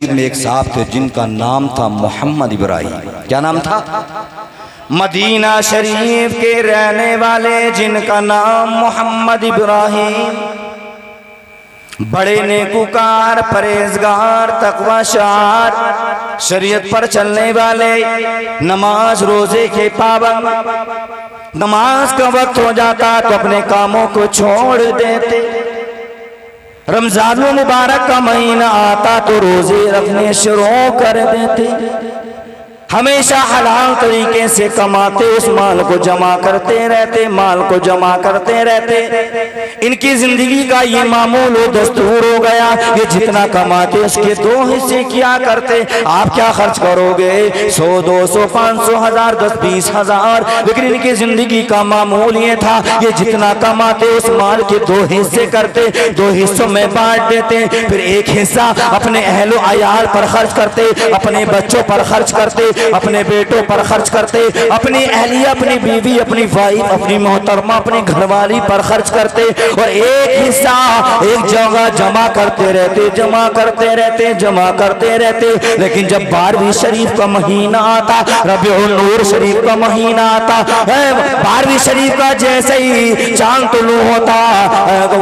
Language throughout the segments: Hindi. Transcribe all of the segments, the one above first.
शरीफ में एक साहब थे जिनका नाम था मोहम्मद इब्राहिम। क्या नाम था? मदीना शरीफ के रहने वाले जिनका नाम मोहम्मद इब्राहिम, बड़े नेकुकार, परहेजगार, तकवाशार, शरीयत पर चलने वाले, नमाज रोजे के पाबंद। नमाज का वक्त हो जाता तो अपने कामों को छोड़ देते। रमजान मुबारक का महीना आता तो रोजे रखने शुरू कर देते। हमेशा हलाल तरीके से कमाते, उस माल को जमा करते रहते, माल को जमा करते रहते। इनकी जिंदगी का ये मामूल व दस्तूर हो गया, ये जितना कमाते उसके 2 हिस्से किया करते। आप क्या खर्च करोगे? 100, 200, 500, 1000, 10, 20 हजार। लेकिन इनकी जिंदगी का मामूल ये था, ये जितना कमाते उस माल के 2 हिस्से करते, 2 हिस्सों में बांट देते। फिर एक हिस्सा अपने अहलो अयाल पर खर्च करते, अपने बच्चों पर खर्च करते, अपने बेटों पर खर्च करते, अपनी अहलिया, अपनी बीवी, अपनी वाइफ, अपनी मोहतरमा, अपनी घरवाली पर खर्च करते। और एक हिस्सा एक जगह जमा करते रहते, जमा करते रहते, जमा करते रहते। लेकिन जब 12वीं शरीफ का महीना आता, रबीउल नूर शरीफ का महीना आता, 12वीं शरीफ का जैसे ही चांद तुलू होता,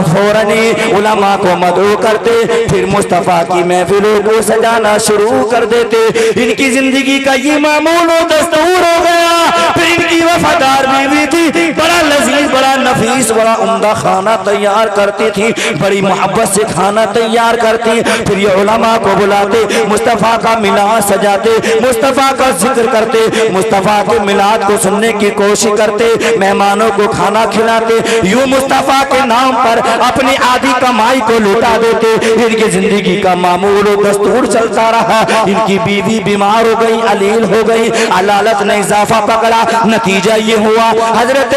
फौरन उलमा को मदऊ करते, फिर मुस्तफा की महफिलों को सजाना शुरू कर देते। इनकी जिंदगी का ये मामूल व दस्तूर हो गया। फिर इनकी वफादार बीवी थी, बड़ा लजीज, बड़ा नफीस, बड़ा उम्दा खाना तैयार करती थी, बड़ी मोहब्बत से खाना तैयार करती। फिर ये उलमा को बुलाते, मुस्तफ़ा का मिलाद सजाते, मुस्तफ़ा का जिक्र करते, मुस्तफ़ा के मिलाद को सुनने की कोशिश करते, मेहमानों को खाना खिलाते। यूं मुस्तफ़ा के नाम पर अपनी आधी कमाई को लुटा देते। इनकी जिंदगी का मामूल व दस्तूर चलता रहा। इनकी बीवी बीमार हो गई, अलील हो गई, अलालत ने इजाफा पकड़ा। नतीजा ये हुआ हजरत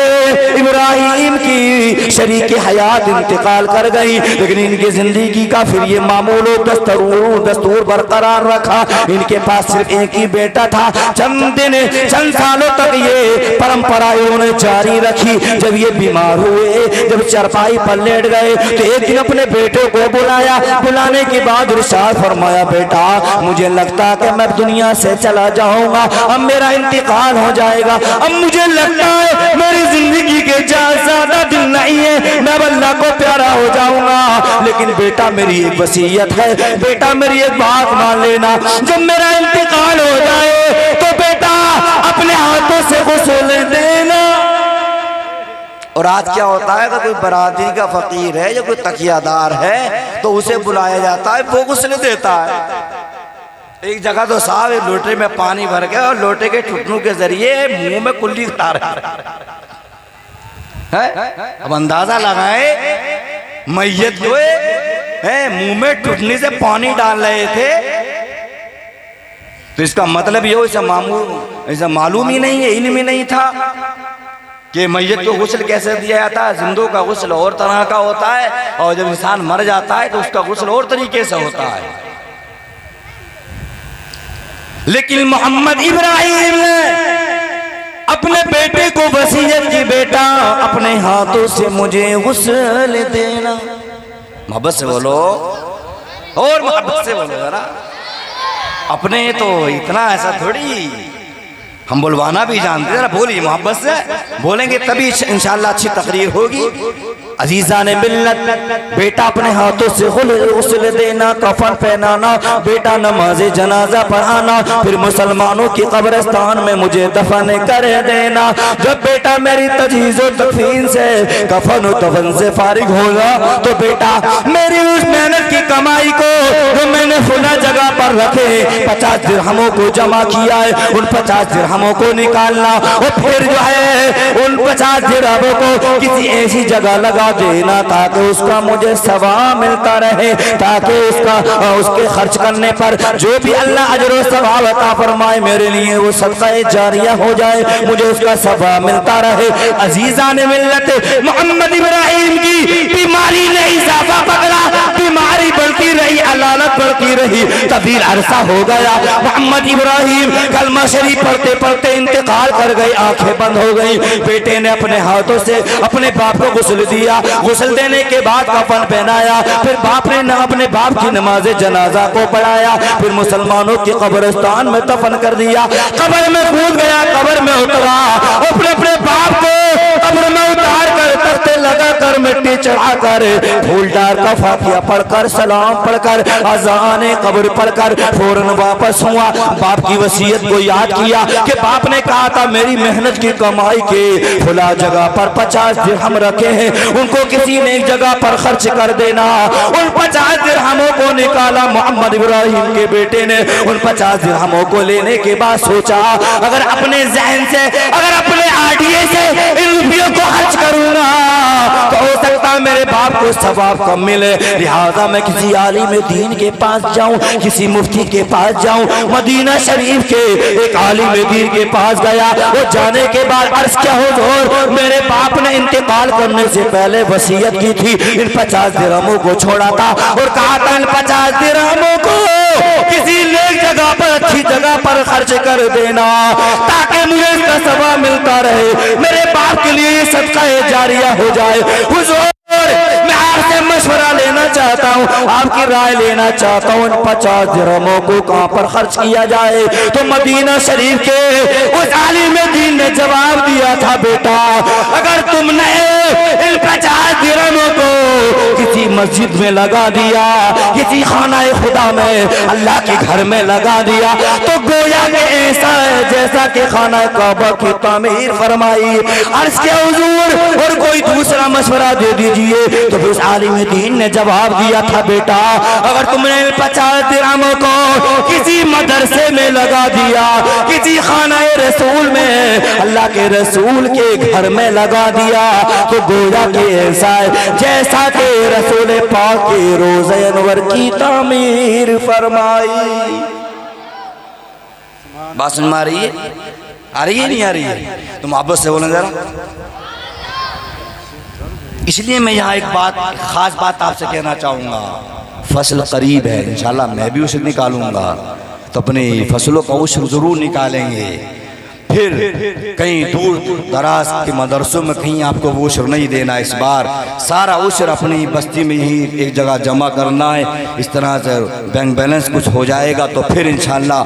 इब्राहिम की शरीक हयात इंतकाल कर गई। लेकिन इनकी जिंदगी का फिर ये मामूल दस्तूर बरकरार रखा। इनके पास सिर्फ एक ही बेटा था। चंद सालों तक ये परंपरा इन्होंने जारी रखी। जब ये बीमार हुए, जब चरपाई पर लेट गए तो एक दिन अपने बेटे को बुलाया। बुलाने के बाद इरशाद फरमाया, बेटा मुझे लगता कि मैं दुनिया से चला जाऊंगा, अब मेरा इंतकाल हो जाएगा। अब मुझे लगता है मेरी जिंदगी के ज्यादा दिन नहीं है, मैं अल्लाह को प्यारा हो जाऊंगा। लेकिन बेटा मेरी एक वसीयत है, बेटा मेरी एक बात मान लेना, जब मेरा इंतकाल हो जाए तो बेटा अपने हाथों से गुस्ल देना। और आज क्या होता है कि कोई बरादरी का फकीर है या कोई तकियादार है तो उसे बुलाया जाता है, वो गुस्ल देता है। एक जगह तो साहब एक लोटे में पानी भर के और लोटे के ठुटनों के जरिए मुंह में कुल्ली खा रहे हैं। अब अंदाजा लगाए, मैयत जो है मुंह में ठुटनी से पानी डाल रहे थे, तो इसका मतलब ये ऐसा मालूम ही नहीं है, इल्म ही नहीं था कि मैयत को गुस्ल कैसे दिया जाता है। जिंदों का गुस्ल और तरह का होता है, और जब इंसान मर जाता है तो उसका गुस्ल और तरीके से होता है। लेकिन मोहम्मद इब्राहिम ने अपने बेटे को वसीयत की, बेटा अपने हाथों से मुझे गुस्ल देना। मोहब्बत से बोलो, और मोहब्बत से बोलो जरा। अपने तो इतना ऐसा थोड़ी, हम बुलवाना भी जानते हैं। बोलिए मोहब्बत से, बोलेंगे तभी इंशाअल्लाह अच्छी तकरीर होगी। अजीजा ने मिल्लत, बेटा अपने हाथों से गुस्ल देना, कफन पहनाना, बेटा नमाज जनाजा पढ़ाना, फिर मुसलमानों की कब्रिस्तान में मुझे दफन कर देना। जब बेटा मेरी तजहीज़ व तकफीन से, कफन व दफन से फारिग होगा तो बेटा मेरी उस मेहनत की कमाई को जो मैंने खुला जगह पर रखे 50 दिरहमों को जमा किया है, उन 50 दिरहमों को निकालना और फिर जो है उन 50 दिरहमों को किसी ऐसी जगह लगा देना ताकि उसका मुझे सवाब मिलता रहे, ताकि उसके खर्च करने पर जो भी अल्लाह अजर व सवाब अता फरमाए मेरे लिए वो सदका जारिया हो जाए, मुझे उसका सवाब मिलता रहे। अजीजा ने मिल्लत मोहम्मद इब्राहिम की बीमारी ने इजाफा पकड़ा, बीमारी बढ़ती रही, अलालत बढ़ती रही। तभी तवील अरसा हो गया। मोहम्मद इब्राहिम कलमा शरीफ पढ़ते पढ़ते इंतकाल कर गए, आंखें बंद हो गई। बेटे ने अपने हाथों से अपने बाप को गुस्ल दिया, गुस्ल देने के बाद कफन पहनाया, फिर बाप ने न अपने बाप की नमाज जनाजा को पढ़ाया, फिर मुसलमानों के कब्रिस्तान में दफन कर दिया। कब्र में कूद गया, कब्र में उतरा, अपने अपने बाप को कब्र में उतार कर तख्ते लगा कर मिट्टी चढ़ा कर फूल डाल का फातिहा पढ़कर सलाम पढ़कर अज़ान कब्र पढ़कर फौरन वापस हुआ। बाप की वसीयत को याद किया कि बाप ने कहा था मेरी मेहनत की कमाई के खुला जगह पर 50 दिरहम रखे हैं, उनको किसी ने एक जगह पर खर्च कर देना। उन 50 दिरहमों को निकाला। मोहम्मद इब्राहिम के बेटे ने उन 50 दिरहमों को लेने के बाद सोचा अगर अपने जहन से, अगर अपने आइडिया से इन रुपयों को खर्च करूंगा तो हो सकता है मेरे बाप को सवाब कम मिले, लिहाजा मैं किसी आलिम दीन के पास जाऊं, किसी मुफ्ती के पास जाऊं। मदीना शरीफ के एक आलिम दीन के पास गया। वो जाने के बाद अर्ज क्या हुजूर, मेरे बाप ने इंतकाल करने से पहले वसीयत की थी, इन 50 दिरहमों को छोड़ा था और कहा था इन 50 दिरहमों को किसी नेक जगह पर, अच्छी जगह पर खर्च कर देना ताकि मुझे इसका सवाब मिलता रहे, मेरे बाप के लिए ये सदका जारिया हो जाए। हुजूर मैं आपसे मशवरा लेना चाहता हूँ, आपकी राय लेना चाहता हूँ, इन 50 दिरहमों को कहाँ पर खर्च किया जाए। तो मदीना शरीफ के उस आलिम दीन ने जवाब दिया था बेटा अगर तुमने इन 50 दिरहमों को किसी मस्जिद में लगा दिया, किसी खाना खुदा में, अल्लाह के घर में लगा दिया तो गोया के ऐसा है जैसा कि खाना काबा की तामीर फरमाई। अर्ज किया हुजूर और कोई दूसरा मशवरा दे दीजिए। तो उस आलिम दीन ने जवाब दिया था बेटा अगर तुमने 50 दिरहमों को किसी मदरसे में लगा दिया, किसी खाना रसूल में, अल्लाह के रसूल के घर में लगा दिया तो गोया के ऐसा है जैसा कि रसूल पाक के रोज़े अनवर की तामीर फरमाई। बात सुन में आ रही है? आ रही है नहीं आ रही है? तुम मोहब्बत से बोलें जरा। इसलिए मैं यहाँ एक बात, खास बात आपसे कहना चाहूँगा। फसल करीब है, इंशाल्लाह मैं भी उसे निकालूंगा तो अपनी फसलों का उश्र ज़रूर निकालेंगे। फिर कहीं दूर दराज के मदरसों में कहीं आपको वो उश्र नहीं देना, इस बार सारा उश्र अपनी बस्ती में ही एक जगह जमा करना है। इस तरह से बैंक बैलेंस कुछ हो जाएगा तो फिर इंशाल्लाह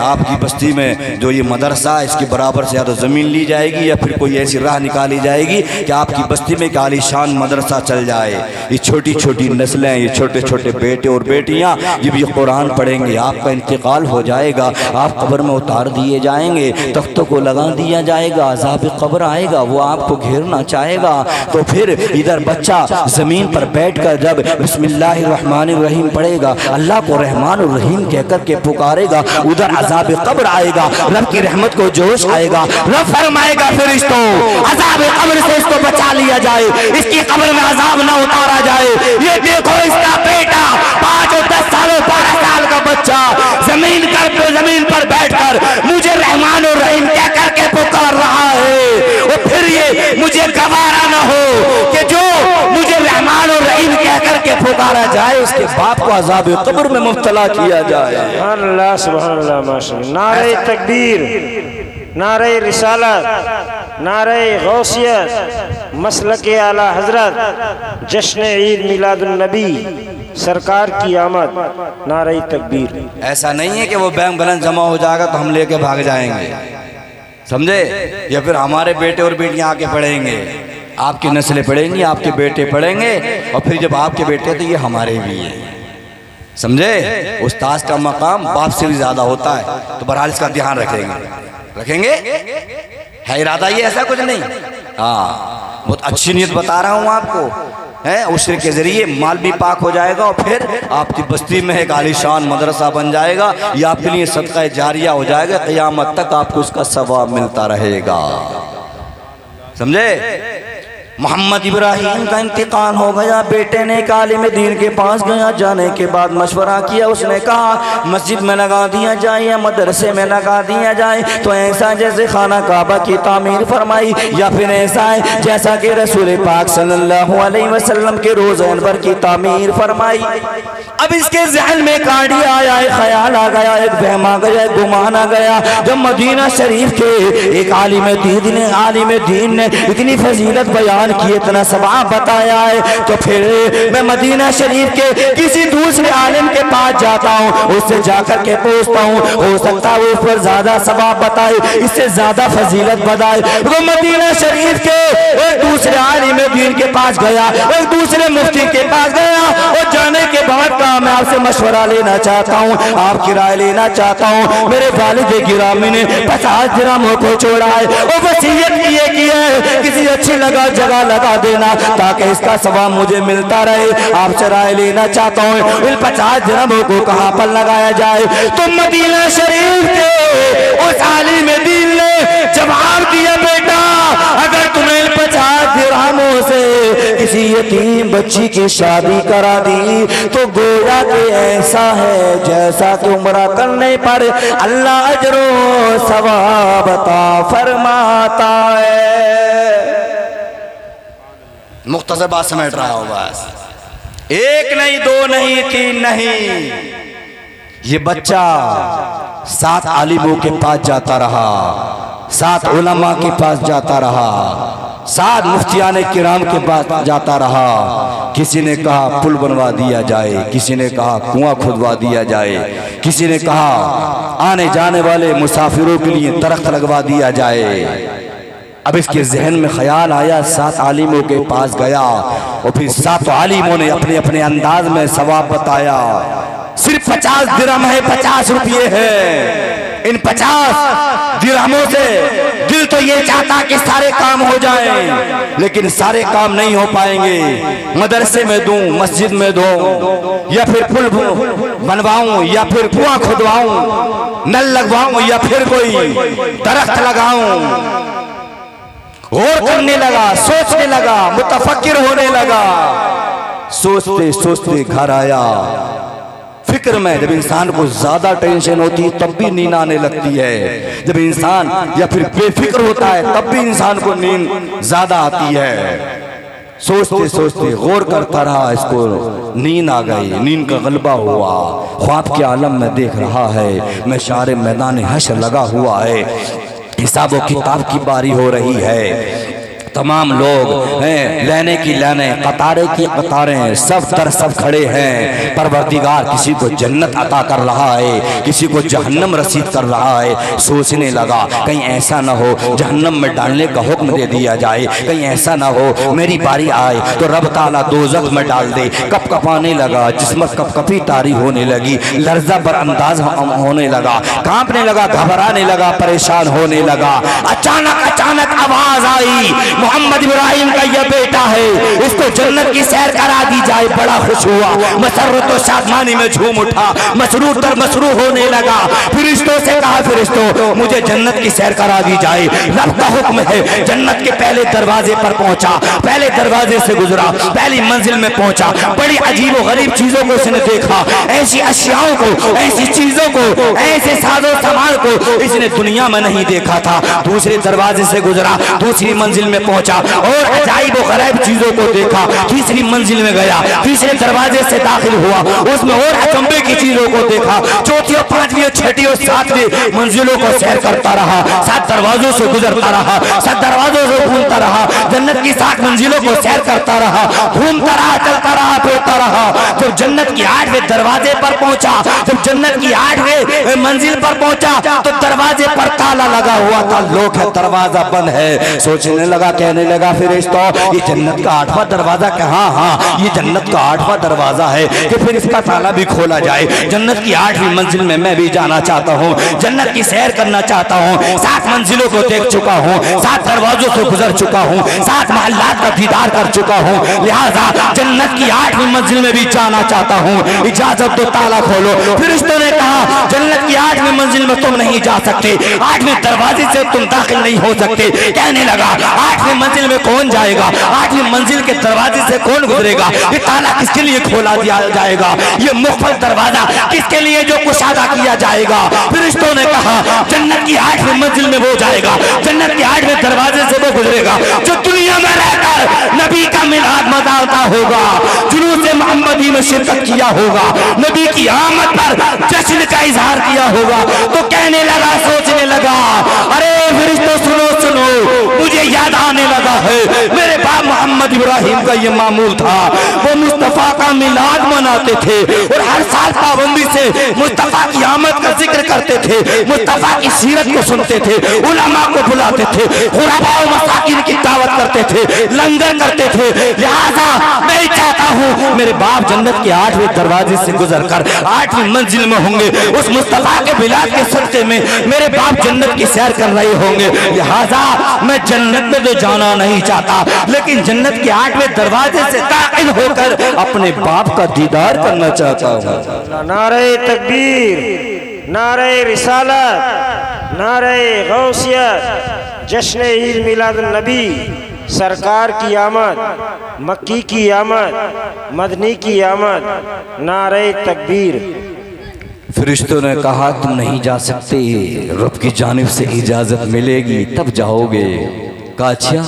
आपकी बस्ती में जो ये मदरसा है इसके बराबर से या तो ज़मीन ली जाएगी या फिर कोई ऐसी राह निकाली जाएगी कि आपकी बस्ती में एक आलीशान मदरसा चल जाए। ये छोटी छोटी नस्लें, ये छोटे छोटे बेटे और बेटियाँ ये भी कुरान पढ़ेंगे। आपका इंतकाल हो जाएगा, आप कब्र में उतार दिए जाएंगे, तख्तों को लगा दिया जाएगा, अज़ाब कब्र आएगा, वो आपको घेरना चाहेगा। तो फिर इधर बच्चा ज़मीन पर बैठकर जब बिस्मिल्लाहिर्रहमानिर्रहीम पढ़ेगा, अल्लाह को रहमान और रहीम कहकर के पुकारेगा, उधर अज़ाब कब्र आएगा, रब की रहमत को जोश आएगा। रब फरमाएगा फरिश्तों अज़ाब कब्र से इसको बचा लिया जाए, इसकी कब्र में अज़ाब ना उतारा जाए। ये देखो इसका बेटा 5 और 10 सालों 12 साल का बच्चा जमीन पर बैठकर मुझे रहमान और रहीम क्या करके पुकार रहा है। और फिर ये मुझे गवारा न हो कि जो मुझे रहमान और रहीम कह करके पुकारा जाए उसके बाप को अज़ाब कब्र में मुब्तला किया जाए। अल्लाह सुभान अल्लाह माशाअल्लाह। नारे तकबीर, नारे रिसालत, नारे गौसियत, मसलक आला हजरत, जश्न ईद मिलादुन नबी, सरकार की आमद, नारे तकबीर। ऐसा नहीं है कि वो बैंक बैलेंस जमा हो जाएगा तो हम लेके भाग जाएंगे, समझे, या फिर हमारे बेटे और बेटियां आके पढ़ेंगे, आपकी नस्लें पढ़ेंगी, आपके बेटे पढ़ेंगे और फिर जब आपके बेटे तो ये हमारे भी हैं, समझे। उस्ताद का मकाम बाप से भी ज्यादा होता है। तो बहरहाल इसका ध्यान रखेंगे है इरादा ये, ऐसा कुछ नहीं। हाँ, बहुत अच्छी नीयत बता रहा हूँ आपको है। उश्र के जरिए माल भी पाक हो जाएगा और फिर आपकी बस्ती में एक आलीशान मदरसा बन जाएगा, या आपके लिए सदका जारिया हो जाएगा, क़यामत तक आपको उसका सवाब मिलता रहेगा, समझे। मोहम्मद इब्राहिम का इंतकाल हो गया। बेटे ने एक आलिम दीन के पास गया, जाने के बाद मशवरा किया। उसने कहा मस्जिद में लगा दिया जाए या मदरसे में लगा दिया जाए तो ऐसा जैसे खाना काबा की तामीर फरमाई, या फिर ऐसा है जैसा कि रसूल पाक सल्लल्लाहु अलैहि वसल्लम के रोज़े अनवर की तामीर फरमाई। अब इसके जहन में एक आइडिया आया, एक ख्याल आ गया, एक वहम आ गया, एक गुमान आ गया। जब मदीना शरीफ के एक आलिम दीन ने इतनी फजीलत बयान की, इतना सवाब बताया है, तो फिर मैं मदीना शरीफ के किसी दूसरे आलिम के पास जाता हूँ, उससे जाकर के पूछता हूँ, हो सकता है उस पर ज्यादा सवाब बताए, इससे ज्यादा फजीलत बताए। वो मदीना शरीफ के एक दूसरे आलिम दीन के पास गया, एक दूसरे मुफ्ती के पास गया, और जाने के बाद मैं आपसे मशवरा लेना चाहता हूँ, आपकी राय लेना चाहता हूँ। मेरे वालिद गिरामी ने 50 दिरहमों को छोड़ा है और वसीयत की है किसी अच्छी जगह लगा देना ताकि इसका सवाब मुझे मिलता रहे। आपसे राय लेना चाहता हूँ, इन 50 दिरहमों को कहाँ पर लगाया जाए? तो मदीना शरीफ के उस आलिम दीन ने जवाब दिया, बेटा अगर तुम्हें 50 दिरहमों से किसी यतीम बच्ची की शादी करा दी तो गोया कि ऐसा है जैसा कि उम्रा करने पर अल्लाह अजरो सवाब अता फरमाता है। मुख्तसर बात समझ रहा हो, बस एक नहीं, दो नहीं, तीन नहीं, ये बच्चा 7 आलिमों के पास जाता रहा, 7 उलमा के पास जाता रहा, 7 मुफ्तियाने किराम के पास जाता रहा। किसी ने कहा पुल बनवा दिया जाए, किसी ने कहा कुआं खुदवा दिया जाए, किसी ने कहा आने जाने वाले मुसाफिरों के लिए दरख्त लगवा दिया जाए। अब इसके जहन में ख्याल आया, 7 आलिमों के पास गया और फिर 7 आलिमों ने अपने अपने अंदाज में सवाब बताया। सिर्फ 50 दिरहम है, 50 रुपये है। इन 50 दिरहमों से दिल तो ये चाहता कि सारे काम हो जाएं, लेकिन सारे काम नहीं हो पाएंगे। मदरसे में दूं, मस्जिद में दूं, या फिर पुल बनवाऊं, या फिर कुआं खुदवाऊं, नल लगवाऊं, या फिर कोई दरख्त लगाऊं। गौर करने लगा, सोचने लगा, मुतफक्किर होने लगा। सोचते सोचते घर आया। फिक्र में जब इंसान को ज्यादा टेंशन होती है तब भी नींद आने लगती है, जब इंसान या फिर बेफिक्र होता है तब भी इंसान को नींद ज्यादा आती है। सोचते सोचते गौर करता रहा, इसको नींद आ गई, नींद का गलबा हुआ। ख्वाब के आलम में देख रहा है, मैं शारे मैदान हश्र लगा हुआ है, हिसाब व किताब की बारी हो रही है। तमाम लोग हैं, लेने की लेने, कतारे की कतारें, सब तर सब खड़े हैं। परवरदिगार किसी को जन्नत अता कर रहा है, किसी को जहन्नम रसीद कर रहा है। सोचने लगा कहीं ऐसा ना हो जहन्नम में डालने का हुक्म दे दिया जाए, कहीं ऐसा ना हो मेरी बारी आए तो रब ताला दोज़ख में डाल दे। कप कपाने लगा, जिस्म कपकपी तारी होने लगी, लर्जा बर अंदाज होने लगा, कांपने लगा, घबराने लगा, परेशान होने लगा। अचानक आवाज आई, मोहम्मद इब्राहिम का यह बेटा है, इसको जन्नत की सैर करा दी जाए। बड़ा खुश हुआ, मसर्रत और शादमानी में झूम उठा, मसरूर तर मसरूर होने लगा। फरिश्तों से कहा, फरिश्तों मुझे जन्नत की सैर करा दी जाए, रब का हुक्म है। जन्नत के पहले दरवाजे पर पहुंचा, पहले दरवाजे से गुजरा, पहली मंजिल में पहुंचा। बड़ी अजीब और गरीब चीजों को इसने देखा, ऐसी अशियाओं को, ऐसी चीजों को, ऐसे साजो सामान को इसने दुनिया में नहीं देखा था। दूसरे दरवाजे से गुजरा, दूसरी मंजिल में पहुंचा और अजाइब और गरीब चीजों को देखा। तीसरी मंजिल में गया, तीसरे दरवाजे से दाखिल हुआ, उसमें और अचंभे की चीजों को देखा। चौथी और पांचवी और छठी और सातवीं मंजिलों को सैर करता रहा, 7 दरवाजों से गुजरता रहा, 7 दरवाजों से घूमता रहा, जन्नत की 7 मंजिलों को सैर करता रहा, घूमता रहा, चलता रहा, फिरता रहा। जब जन्नत की 8वें दरवाजे पर पहुंचा, जब जन्नत की 8वें मंजिल पर पहुंचा तो दरवाजे पर ताला लगा हुआ था, लोग है, दरवाजा बंद है। सोचने लगा, कहने लगा फरिश्तों ये जन्नत का 8वां दरवाजा कहाँ? हाँ ये जन्नत का 8वां दरवाजा है कि फिर इसका ताला भी खोला जाए। जन्नत की 8वीं मंजिल में मैं भी जाना चाहता हूँ, जन्नत की सैर करना चाहता हूँ। 7 मंजिलों को देख चुका हूँ, 7 दरवाजों से गुजर चुका हूँ, 7 महल्लात का दीदार कर चुका हूँ, लिहाजा जन्नत की 8वीं मंजिल में भी जाना चाहता हूँ। इजाजत दो, ताला खोलो। फरिश्तों ने कहा जन्नत की 8वीं मंजिल में तुम नहीं जा सकते, 8वें दरवाजे से तुम दाखिल नहीं हो सकते। कहने लगा 8वीं मंजिल में कौन जाएगा, 8वीं मंजिल के दरवाजे से कौन गुजरेगा, ये ताला किसके लिए खोला दिया जाएगा, ये मुख्तल दरवाजा किसके लिए जो कुशादा किया जाएगा। फरिश्तों ने कहा जन्नत की 8वीं मंजिल में वो जाएगा, जन्नत के 8वें दरवाजे से वो गुजरेगा जो दुनिया मदीना में रहकर नबी का मिलाद मनाता होगा, जुलूस मोहम्मदी में शिरकत किया होगा, नबी की आमद पर जश्न का इजहार किया होगा, तो कहने लगा, सोचने लगा, अरे फरिश्तों सुनो सुनो, मुझे याद आने लगा है मेरे बाप मोहम्मद इब्राहिम का ये मामूल था। वो मुस्तफ़ा का मिलाद मनाते थे और हर साल पाबंदी से मुस्तफ़ा की आमद का जिक्र करते थे, मुस्तफ़ा की सीरत को सुनते थे, उलमा को बुलाते थे, गुरबा और मसाकिन की दावत करते थे, लंगर करते थे। लिहाजा मैं चाहता हूँ मेरे बाप जन्नत के 8वें दरवाजे से गुजरकर 8वीं मंजिल में होंगे, उस मुस्तफ़ा के मिलाद के सदक़े में मेरे बाप जन्नत की सैर कर रहे होंगे। लिहाजा मैं जन्नत में तो जाना नहीं चाहता, लेकिन जन्नत के 8वें दरवाजे से दाखिल होकर अपने बाप का दीदार करना चाहता हूँ। नारे तकबीर, नारे रिसालत, नारे गौसियत, जश्न ईद मिलाद नबी, सरकार की आमद, मक्की की आमद, मदनी की आमद, नारे तकबीर। फरिश्तों ने कहा तुम नहीं जा सकते, रब की जानिब से इजाजत मिलेगी तब जाओगे। कहा अच्छा,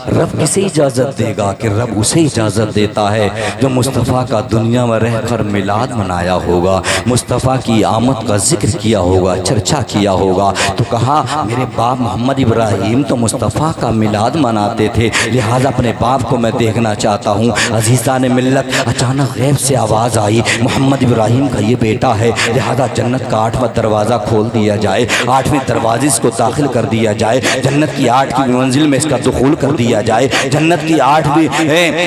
रब किसे इजाजत देगा? कि रब उसे इजाजत देता है जो मुस्तफ़ा का दुनिया में रहकर मिलाद मनाया होगा, मुस्तफ़ा की आमद का जिक्र किया होगा, चर्चा किया होगा। तो कहा मेरे बाप मोहम्मद इब्राहिम तो मुस्तफ़ा का मिलाद मनाते थे, लिहाजा अपने बाप को मैं देखना चाहता हूँ। अजीज़ा ने मिल्लत, अचानक गैब से आवाज़ आई, मोहम्मद इब्राहिम का ये बेटा है, लिहाजा जन्नत का 8वां दरवाज़ा खोल दिया जाए, 8वें दरवाजे को दाखिल कर दिया जाए, जन्नत की 8वीं मंजिल में इसका दुखूल कर दिया जाए, जन्नत की 8वीं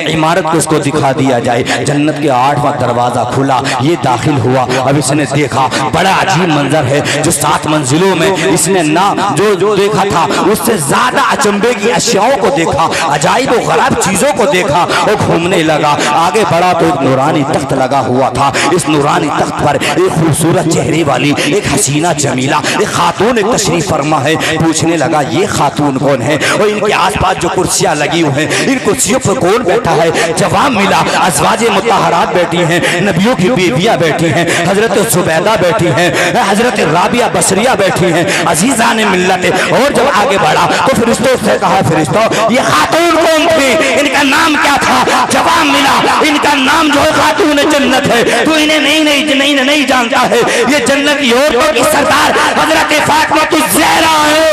इमारत को इसको दिखा दिया जाए। जन्नत के 8वां दरवाजा खुला, ये दाखिल हुआ। अब इसने देखा, बड़ा अजीब मंजर है, जो 7 मंजिलों में इसने ना जो देखा था उससे ज्यादा अचंभे की अशियाओं को देखा, अजाइब और गराब चीजों को देखा और घूमने लगा। आगे बढ़ा तो एक नूरानी तख्त लगा हुआ था, इस नूरानी तख्त पर एक खूबसूरत चेहरे वाली एक हसीना जमीला एक खातून एक तशरीफ फरमा है। पूछने लगा ये खातून कौन है और इनके आसपास जो कुर्सियां लगी हुई हैं, इन कुर्सियों पर कौन बैठा है? जवाब मिला, अज़वाजे मुत्तहरात बैठी हैं, नबियों की बीवियां बैठी हैं, हजरत जुबैदा बैठी हैं, हजरत राबिया बसरिया बैठी हैं। अजीज़ा ने मिल्लत और जब आगे बढ़ा तो फरिश्तों से कहा, फरिश्तों ये खातून कौन थी, इनका नाम क्या था? जवाब मिला, इनका नाम जो है खातून जन्नत है। तू इन्हें नहीं जानता है, ये जन्नत की औरतों की सरदार हजरत फातिमा ज़हरा है।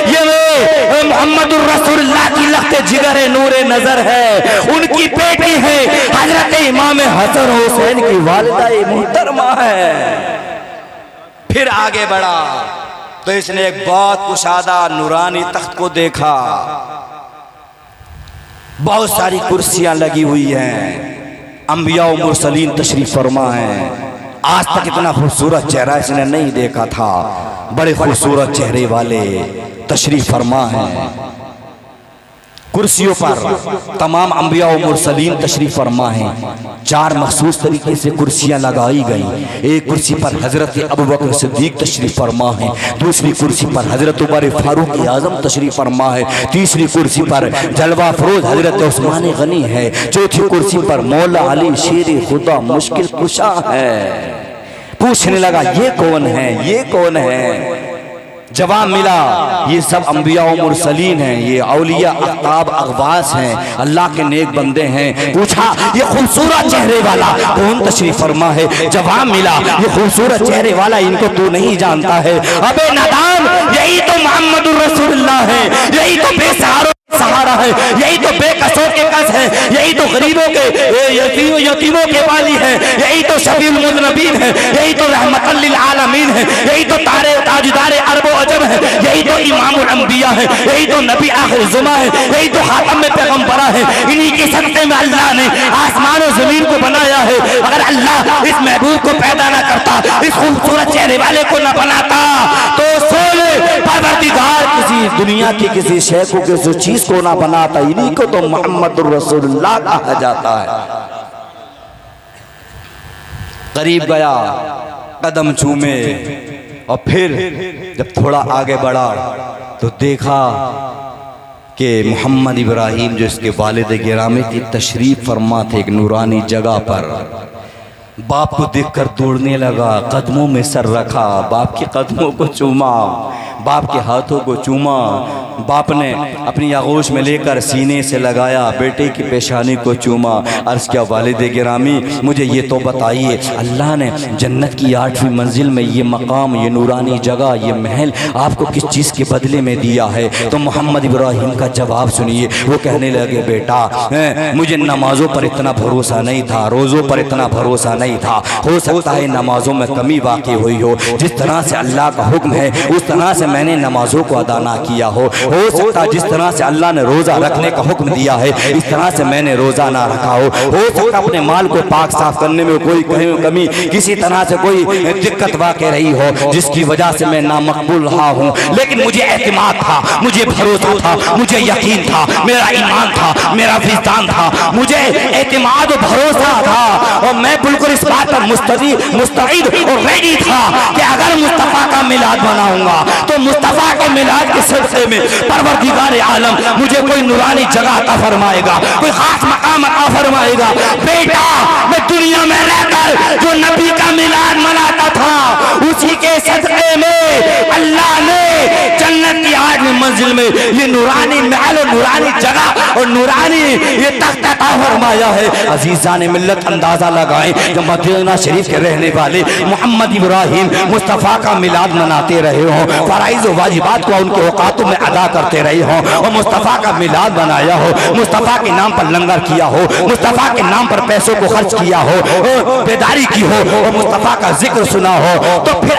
ये मोहम्मदुर रसूलुल्लाह की लख्ते जिगर नूरे नजर है, उनकी बेटी है हजरत इमाम हसन हुसैन की वालिदा मुहतरमा है। फिर आगे बढ़ा तो इसने एक बहुत कुशादा नूरानी तख्त को देखा, बहुत सारी कुर्सियां लगी हुई हैं, अंबिया और मुरसलीन तशरीफ फरमा हैं। आज तक इतना खूबसूरत चेहरा इसने नहीं देखा था, बड़े खूबसूरत चेहरे वाले तशरीफ फरमा हैं। कुर्सियों पर तमाम अंबिया और मुरसलीन तशरीफ फरमा हैं। 4 मखसूस तरीके से कुर्सियां लगाई गई। एक कुर्सी पर हजरत अबू बकर सिद्दीक तशरीफ फरमा है, दूसरी कुर्सी पर हजरत उमर फारूक आजम तशरीफ फरमा है, तीसरी कुर्सी पर जलवा फरोज हजरत उस्मान गनी है, चौथी कुर्सी पर मौला अली शेर खुदा मुश्किल कुशा है। पूछने लगा ये कौन है, ये कौन है? जवाब मिला ये सब अंबिया और मुरसलीन हैं, ये औलिया अख्ताब अगवास हैं, अल्लाह के नेक बंदे हैं। पूछा ये खूबसूरत चेहरे वाला कौन तशरीफ फरमा है? जवाब मिला ये खूबसूरत चेहरे वाला इनको तू नहीं जानता है। अबे नादान, यही तो मोहम्मदुर रसूलुल्लाह है, यही तो बेसहारों सहारा है, यही तो बेकसों के कस है, यही तो गरीबों के यतीमों के वाली है, यही तो शफीउल मुज़नबीन है, यही तो रहमतल लिल आलमीन है, यही तो ताजदारे अरब व अजम है, यही तो इमामुल अंबिया है, यही तो नबी आखिर जुमा है, यही तो खातम में पैगंबरा है। इन्हीं के सदक़े में अल्लाह ने आसमान और जमीन को बनाया है। अगर अल्लाह इस महबूब को पैदा ना करता, इस खूबसूरत चेहरे वाले को ना बनाता, तो सोले परवरदिगार किसी दुनिया की किसी शय को किसी चीज को ना बनाता। इन्हीं को तो मोहम्मदुर रसूलुल्लाह कहा जाता है। करीब गया, कदम चूमे और फिर जब थोड़ा आगे बढ़ा तो देखा कि मोहम्मद इब्राहिम जो इसके वालिद गिरामी की तशरीफ फरमा थे एक नूरानी जगह पर। बाप को देखकर दौड़ने लगा, कदमों में सर रखा, बाप के कदमों को चूमा, बाप के हाथों को चूमा। बाप ने अपनी आगोश में लेकर सीने से लगाया, बेटे की पेशानी को चूमा। अर्ज़ किया, वालिद गिरामी मुझे ये तो बताइए, अल्लाह ने जन्नत की 8वीं मंजिल में ये मकाम, ये नूरानी जगह, ये महल आपको किस चीज़ के बदले में दिया है? तो मोहम्मद इब्राहीम का जवाब सुनिए। वो कहने लगे, बेटा मुझे नमाज़ों पर इतना भरोसा नहीं था, रोज़ों पर इतना भरोसा नहीं था, हो सकता है नमाज़ों में कमी वाक़ई हुई हो, जिस तरह से अल्लाह का हुक्म है उस तरह से मैंने नमाज़ों को अदा ना किया हो सकता है जिस तरह से अल्लाह ने रोज़ा रखने का हुक्म दिया है इस तरह से मैंने रोज़ा ना रखा हो सकता अपने माल को पाक साफ करने में कोई कमी, किसी तरह से कोई दिक्कत वाक़ई रही हो जिसकी वजह से मैं नामकबूल रहा हूँ। लेकिन मुझे एतमाद था, मुझे भरोसा था, मुझे यकीन था, मेरा ईमान था, मेरा विजदान था, मुझे एतमाद और भरोसा था, और मैं बिल्कुल इस बात पर मुस्तईद और रेडी था कि अगर मुस्तफ़ा का मिलाद बनाऊंगा तो मुस्तफ़ा के मिलाद के सिलसिले में परवरदिगार आलम मुझे कोई नूरानी जगह अता फरमाएगा, कोई खास मकाम अता फरमाएगा। बेटा, मैं दुनिया में रहकर जो नबी का मिलाद मनाता था उसी के सदक़े में अल्लाह ने जन्नत की 8वीं मंजिल में ये नूरानी महल और नूरानी जगह और नूरानी ये तख्त अता फरमाया है। अजीज़ान मिल्लत अंदाजा लगाएं, जब मदीना शरीफ के रहने वाले मोहम्मद इब्राहीम मुस्तफ़ा का मिलाद मनाते रहे हों, फ़राइज़ और वाजिबात को उनके औकातों में अदा करते रहे हों, और मुस्तफ़ा का मिलाद बनाया हो, मुस्तफ़ा के नाम पर लंगर किया हो, मुस्तफ़ा के नाम पर पैसों को खर्च किया हो, बेदारी की हो और मुस्तफ़ा का जिक्र सुना हो, तो फिर